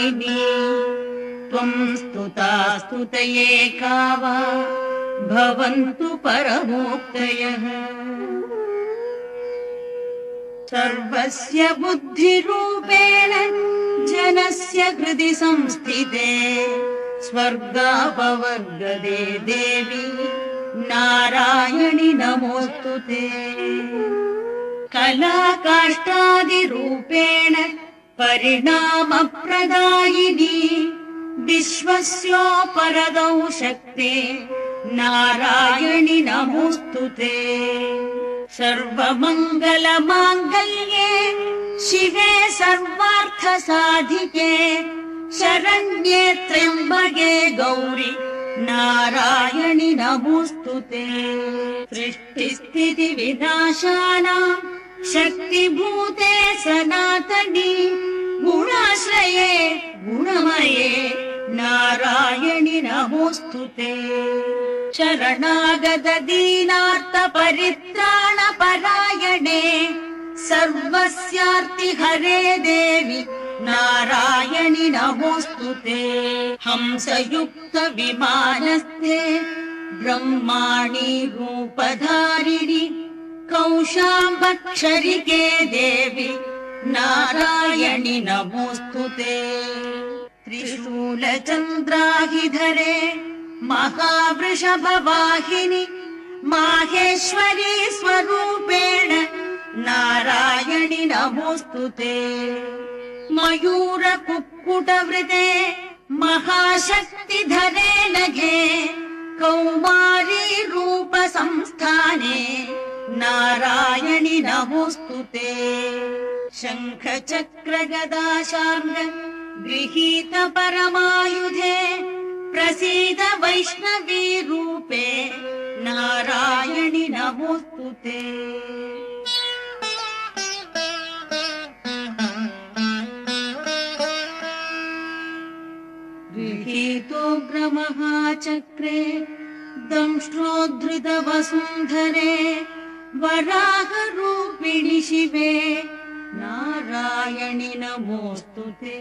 प्रदायिनी त्वं स्तुता स्तुतये का वा भवन्तु परमोक्तयः। सर्वस्य बुद्धिरूपेण जनस्य हृदि संस्थिते स्वर्गापवर्गदे देवी नारायणि नमोऽस्तुते। कलाकाष्ठादिरूपेण परिणामप्रदायिनी विश्वस्योपरदौ शक्ते नारायणि नमोऽस्तुते। सर्वमङ्गलमाङ्गल्ये शिवे सर्वार्थसाधिके शरण्ये त्र्यम्बके गौरि नारायणि नमोऽस्तुते। सृष्टिस्थितिविनाशानां शक्तिभूते सनातनी गुणाश्रये गुणमये नारायणि नमोऽस्तुते। शरणागत दीनार्थ परित्राण परायणे सर्वस्यार्तिहरे देवि नारायणि नमोऽस्तुते। हंसयुक्त विमानस्थे ब्रह्माणि रूपधारिणि कौशाम्बक्षरिके देवि नारायणि नमोऽस्तुते। त्रिशूलचन्द्राहिधरे महावृषभवाहिनि माहेश्वरी स्वरूपेण नारायणि नमोऽस्तुते। मयूरकुक्कुटवृते महाशक्तिधरे नघे कौमारी रूपसंस्थाने नारायणि नमोऽस्तुते। शङ्खचक्रगदाशार्ङ्ग गृहीत परमायुधे प्रसीद वैष्णवी रूपे नारायणि नमोऽस्तुते। गृहीतोग्रमहाचक्रे दंष्ट्रोद्धृतवसुन्धरे वराहरूपिणि शिवे नारायणि नमोऽस्तुते।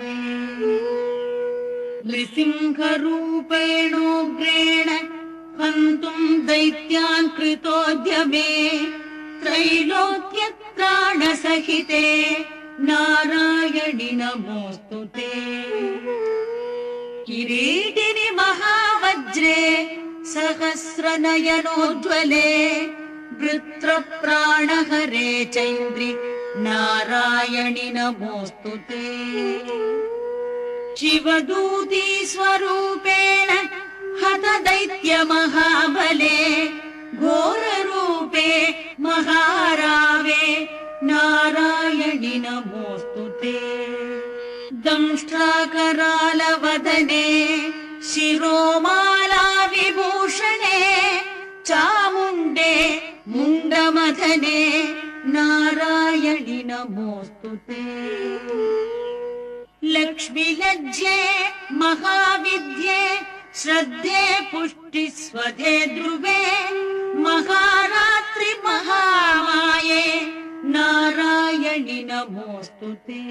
नृसिंहरूपेणोग्रेण हन्तुं दैत्यान् कृतोद्यमे त्रैलोक्यत्राणसहिते नारायणि नमोऽस्तुते। किरीटिनि महावज्रे सहस्रनयनोज्ज्वले वृत्रप्राणहरे चैन्द्रि नारायणि नमोऽस्तुते। शिवदूती स्वरूपेण हत दैत्य महाबले घोररूपे महारावे नारायणि नमोऽस्तुते। दंष्ट्राकरालवदने शिरोमाला विभूषणे चामुण्डे मुण्डमथने नारायणि नमोऽस्तुते। लक्ष्मीलज्जे महाविद्ये श्रद्धे पुष्टिस्वधे ध्रुवे महारात्रि महामाये नारायणि नमोऽस्तुते।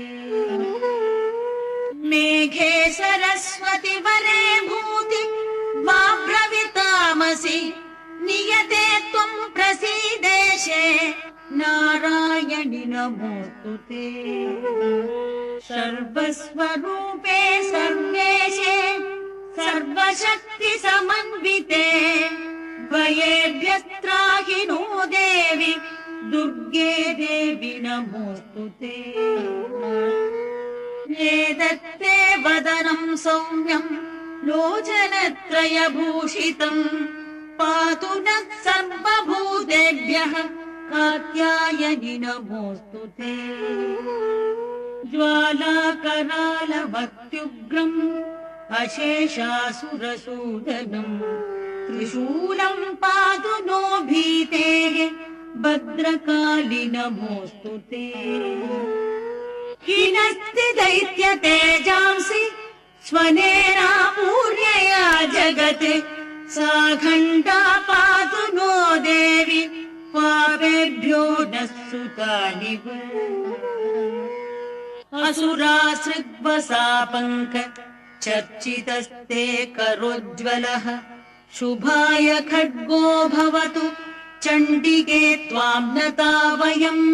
मेघे सरस्वति वरे भूति वाब्रवितामसि नियते त्वं प्रसीदेशे नारायणि नमोऽस्तुते। सर्वस्वरूपे सर्वेशे सर्वशक्ति समन्विते भयेभ्यस्त्राहि नो देवि दुर्गे देवि नमोऽस्तुते। एतत्ते वदनं सौम्यं लोचनत्रयभूषितम् पातु नः सर्वभूतेभ्यः कात्यायनि नमोऽस्तुते। ज्वालाकरालवत्युग्रम् अशेषासुरसूदनम् त्रिशूलं पातु नो भीतेः भद्रकाली नमोऽस्तुते। हिनस्ति दैत्य तेजांसि स्वनेनापूर्यया जगत् सा घण्टा पातु नो देवि पापेभ्यो नः सुतानि असुरासृग्वसापङ्क चर्चितस्ते करोज्ज्वलः शुभाय खड्गो भवतु चण्डिके त्वां नता वयम्